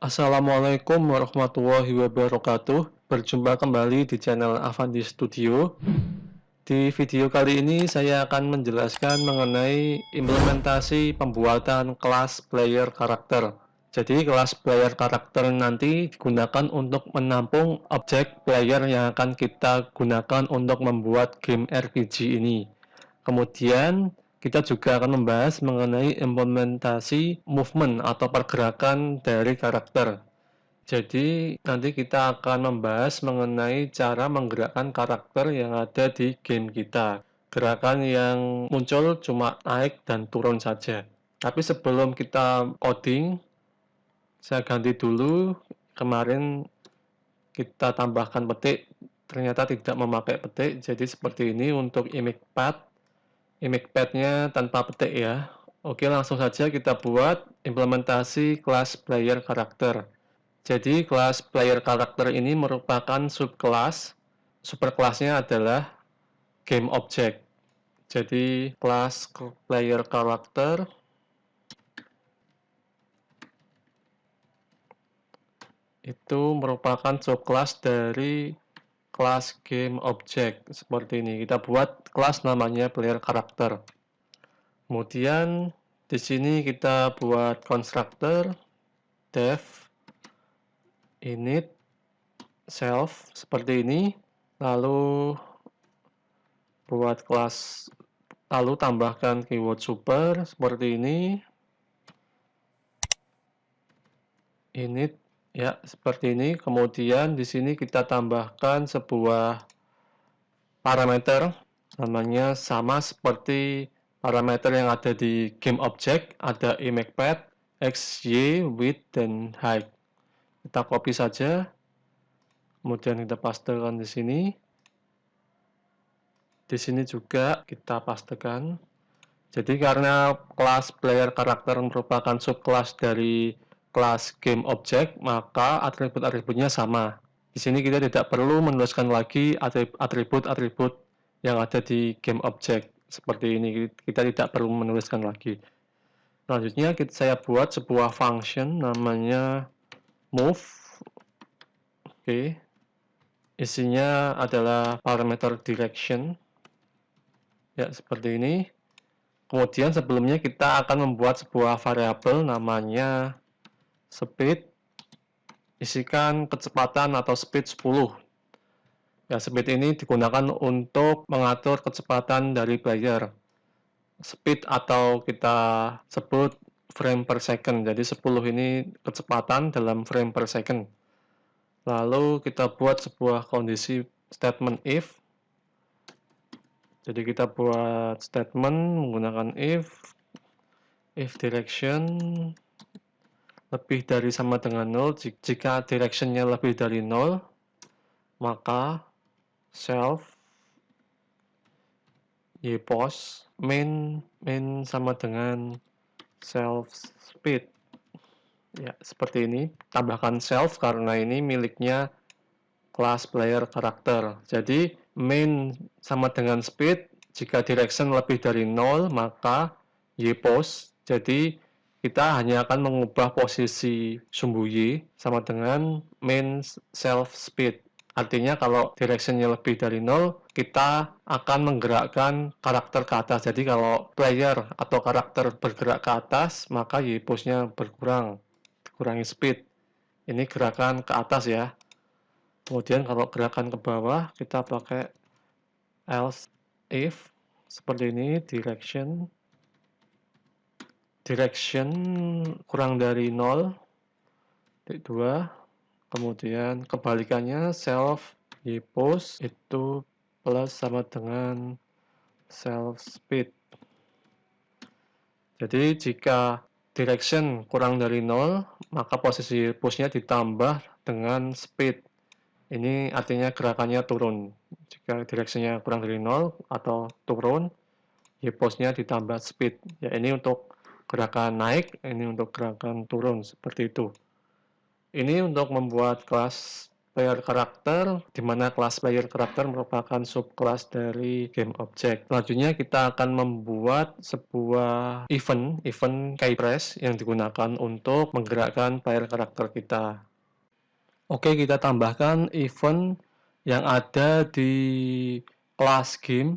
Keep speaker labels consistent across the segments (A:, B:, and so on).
A: Assalamualaikum warahmatullahi wabarakatuh. Berjumpa kembali di channel Avanti Studio. Di video kali ini saya akan menjelaskan mengenai implementasi pembuatan kelas player karakter. Jadi kelas player karakter nanti digunakan untuk menampung objek player yang akan kita gunakan untuk membuat game RPG ini. Kemudian kita juga akan membahas mengenai implementasi movement atau pergerakan dari karakter. Jadi nanti kita akan membahas mengenai cara menggerakkan karakter yang ada di game kita. Gerakan yang muncul cuma naik dan turun saja. Tapi sebelum kita coding, saya ganti dulu. Kemarin kita tambahkan petik, ternyata tidak memakai petik. Jadi seperti ini untuk image path. Image path-nya tanpa petik ya. Oke, langsung saja kita buat implementasi kelas player karakter. Jadi kelas player karakter ini merupakan subkelas. Superkelasnya adalah game object. Jadi kelas player karakter itu merupakan subkelas dari kelas game object. Seperti ini. Kita buat kelas namanya player karakter. Kemudian di sini kita buat constructor def init self seperti ini, lalu buat kelas, lalu tambahkan keyword super seperti ini, init ya seperti ini. Kemudian di sini kita tambahkan sebuah parameter namanya sama seperti parameter yang ada di game object, ada image path, x, y, width, dan height. Kita copy saja, kemudian kita pastekan di sini. Di sini juga kita pastekan. Jadi karena kelas player karakter merupakan subkelas dari kelas game object, maka atribut-atributnya sama. Di sini kita tidak perlu menuliskan lagi atribut-atribut yang ada di game object. Seperti ini, kita tidak perlu menuliskan lagi. Selanjutnya saya buat sebuah function namanya move. Oke. Isinya adalah parameter direction. Ya, seperti ini. Kemudian sebelumnya kita akan membuat sebuah variabel namanya speed. Isikan kecepatan atau speed 10. Ya, speed ini digunakan untuk mengatur kecepatan dari player. Speed atau kita sebut frame per second. Jadi 10 ini kecepatan dalam frame per second. Lalu kita buat sebuah kondisi statement if. Jadi kita buat statement menggunakan if direction lebih dari sama dengan 0. Jika directionnya lebih dari 0, maka self yPos main sama dengan self speed. Ya, seperti ini. Tambahkan self karena ini miliknya kelas player karakter. Jadi main sama dengan speed. Jika direction lebih dari 0, maka yPos. Jadi kita hanya akan mengubah posisi sumbu y sama dengan main self speed. Artinya kalau directionnya lebih dari 0, kita akan menggerakkan karakter ke atas. Jadi kalau player atau karakter bergerak ke atas, maka yPos-nya berkurang. Kurangi speed. Ini gerakan ke atas ya. Kemudian kalau gerakan ke bawah, kita pakai else if. Seperti ini, direction kurang dari 0, 2. Kemudian kebalikannya self yPos itu plus sama dengan self speed. Jadi jika direction kurang dari 0, maka posisi push-nya ditambah dengan speed. Ini artinya gerakannya turun. Jika direction-nya kurang dari 0 atau turun, yPos-nya ditambah speed. Ya, ini untuk gerakan naik, ini untuk gerakan turun, seperti itu. Ini untuk membuat kelas player karakter, di mana kelas player karakter merupakan subkelas dari game object. Selanjutnya kita akan membuat sebuah event keypress yang digunakan untuk menggerakkan player karakter kita. Oke, kita tambahkan event yang ada di kelas game.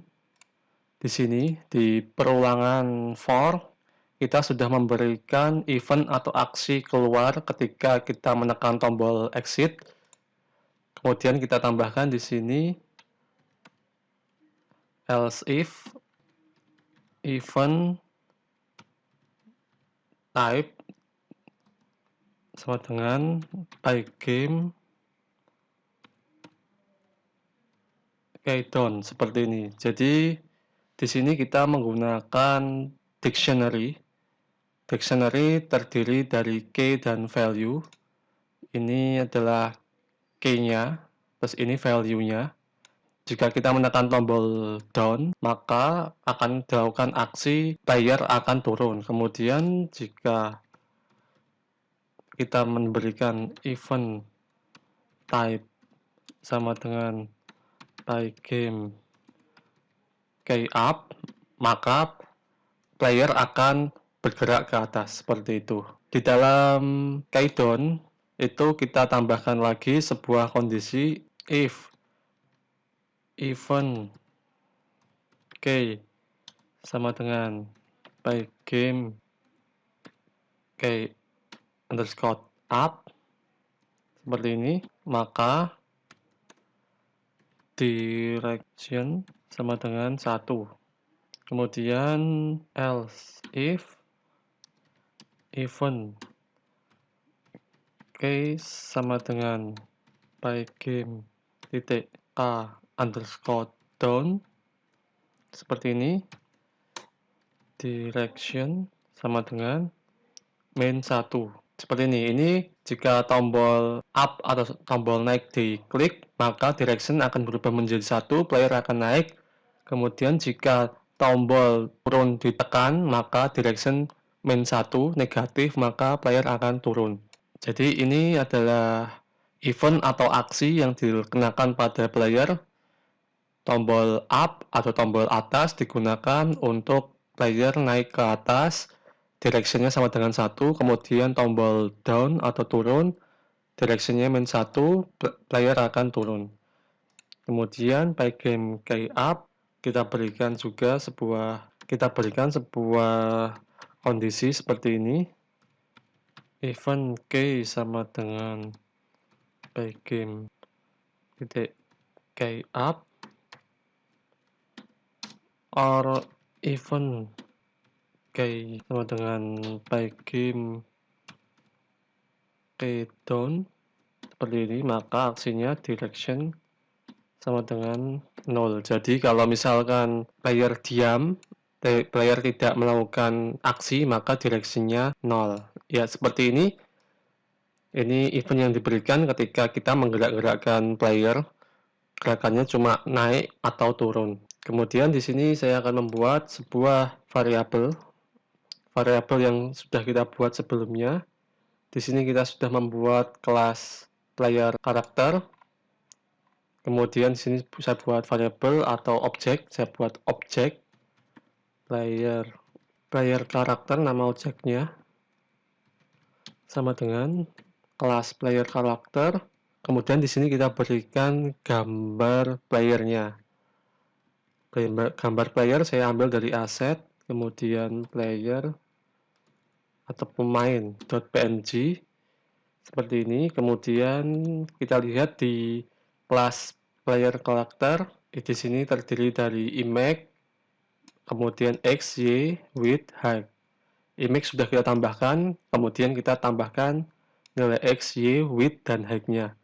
A: Di sini, di perulangan for, kita sudah memberikan event atau aksi keluar ketika kita menekan tombol exit. Kemudian kita tambahkan di sini else if event type sama dengan pygame keydown seperti ini. Jadi di sini kita menggunakan dictionary. Dictionary terdiri dari key dan value. Ini adalah key-nya, terus ini value-nya. Jika kita menekan tombol down, maka akan dilakukan aksi player akan turun. Kemudian jika kita memberikan event type sama dengan pygame key up, maka player akan bergerak ke atas seperti itu. Di dalam keydown itu kita tambahkan lagi sebuah kondisi if event key sama dengan pygame key underscore up seperti ini, maka direction sama dengan 1. Kemudian else if event key sama dengan pygame titik k underscore down seperti ini, direction sama dengan main 1 seperti ini jika tombol up atau tombol naik diklik, maka direction akan berubah menjadi 1, player akan naik. Kemudian jika tombol turun ditekan, maka direction main 1 negatif, maka player akan turun. Jadi ini adalah event atau aksi yang dikenakan pada player. Tombol up atau tombol atas digunakan untuk player naik ke atas, directionnya sama dengan 1, kemudian tombol down atau turun, directionnya min 1, player akan turun. Kemudian pygame key up, kita berikan sebuah kondisi seperti ini. Event key sama dengan pygame titik key up or event key sama dengan pygame key down seperti ini, maka aksinya direction sama dengan 0. Jadi kalau misalkan player diam, player tidak melakukan aksi, maka direksinya 0. Ya, seperti ini. Ini event yang diberikan ketika kita menggerak-gerakkan player. Gerakannya cuma naik atau turun. Kemudian di sini saya akan membuat sebuah variabel yang sudah kita buat sebelumnya. Di sini kita sudah membuat kelas player karakter. Kemudian di sini saya buat variabel atau objek. Saya buat objek player karakter, nama objeknya sama dengan kelas player karakter. Kemudian di sini kita berikan gambar playernya. Gambar player saya ambil dari aset, kemudian player atau pemain.png seperti ini. Kemudian kita lihat di kelas player karakter, di sini terdiri dari image, kemudian x, y, width, height. Image sudah kita tambahkan, kemudian kita tambahkan nilai x, y, width, dan height-nya.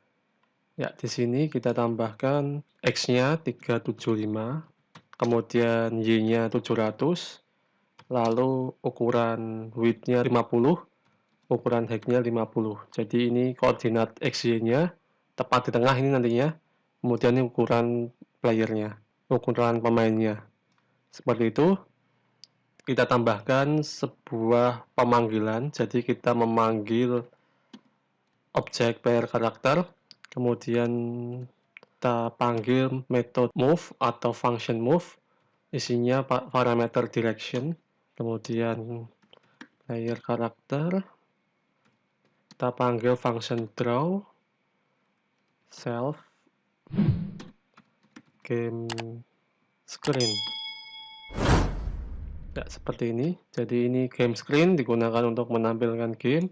A: Ya, di sini kita tambahkan x-nya 375, kemudian y-nya 700, lalu ukuran width-nya 50, ukuran height-nya 50. Jadi ini koordinat x, y-nya tepat di tengah ini nantinya. Kemudian ini ukuran playernya, ukuran pemainnya. Seperti itu. Kita tambahkan sebuah pemanggilan. Jadi kita memanggil objek player karakter. Kemudian kita panggil method move atau function move, isinya parameter direction. Kemudian layer karakter, kita panggil function draw, self, game screen. Ya, seperti ini. Jadi ini game screen digunakan untuk menampilkan game.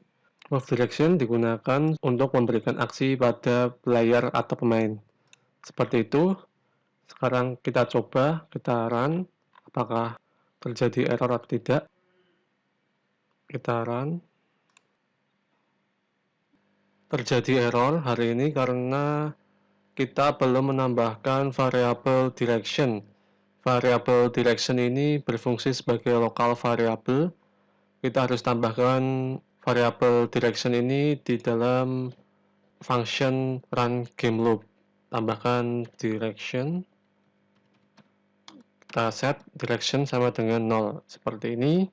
A: Move direction digunakan untuk memberikan aksi pada player atau pemain. Seperti itu. Sekarang kita coba, kita run, apakah terjadi error atau tidak. Kita run. Terjadi error hari ini karena kita belum menambahkan variabel direction. Variabel direction ini berfungsi sebagai lokal variabel. Kita harus tambahkan variabel direction ini di dalam function run game loop. Tambahkan direction. Kita set direction sama dengan 0 seperti ini.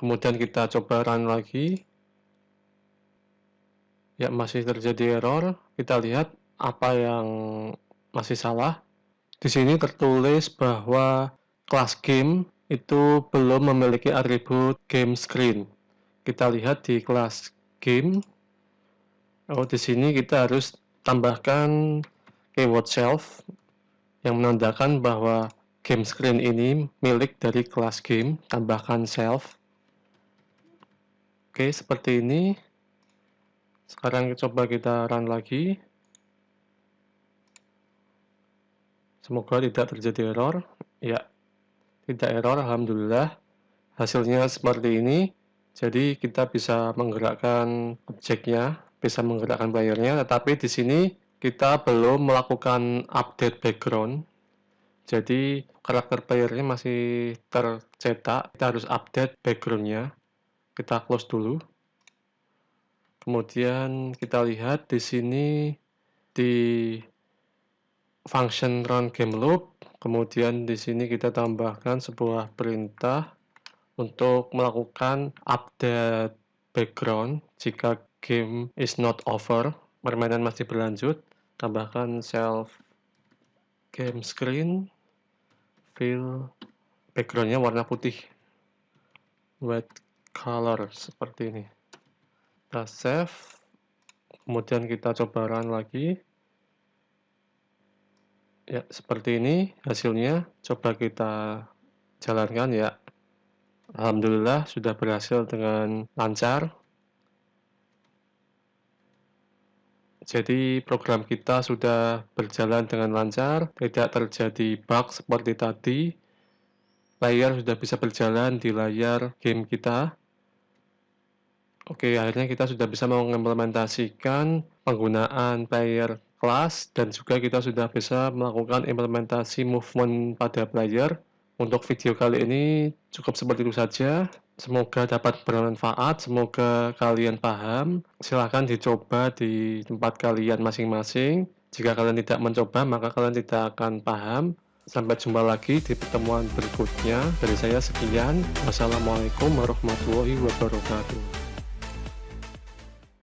A: Kemudian kita coba run lagi. Ya, masih terjadi error. Kita lihat apa yang masih salah. Di sini tertulis bahwa kelas game itu belum memiliki atribut game screen. Kita lihat di kelas game. Oh, di sini kita harus tambahkan keyword self yang menandakan bahwa game screen ini milik dari kelas game. Tambahkan self. Oke, seperti ini. Sekarang coba kita run lagi. Semoga tidak terjadi error. Ya, tidak error, alhamdulillah. Hasilnya seperti ini. Jadi kita bisa menggerakkan objeknya, bisa menggerakkan playernya, tetapi di sini kita belum melakukan update background. Jadi karakter playernya masih tercetak. Kita harus update backgroundnya. Kita close dulu. Kemudian kita lihat di sini di function run game loop. Kemudian di sini kita tambahkan sebuah perintah untuk melakukan update background jika game is not over, permainan masih berlanjut. Tambahkan self game screen, fill backgroundnya warna putih, white color seperti ini. Kita save, kemudian kita coba run lagi. Ya, seperti ini hasilnya. Coba kita jalankan ya. Alhamdulillah sudah berhasil dengan lancar. Jadi program kita sudah berjalan dengan lancar, tidak terjadi bug seperti tadi. Layar sudah bisa berjalan di layar game kita. Oke, akhirnya kita sudah bisa mengimplementasikan penggunaan player class dan juga kita sudah bisa melakukan implementasi movement pada player. Untuk video kali ini cukup seperti itu saja. Semoga dapat bermanfaat, semoga kalian paham. Silahkan dicoba di tempat kalian masing-masing. Jika kalian tidak mencoba, maka kalian tidak akan paham. Sampai jumpa lagi di pertemuan berikutnya. Dari saya sekian. Wassalamualaikum warahmatullahi wabarakatuh.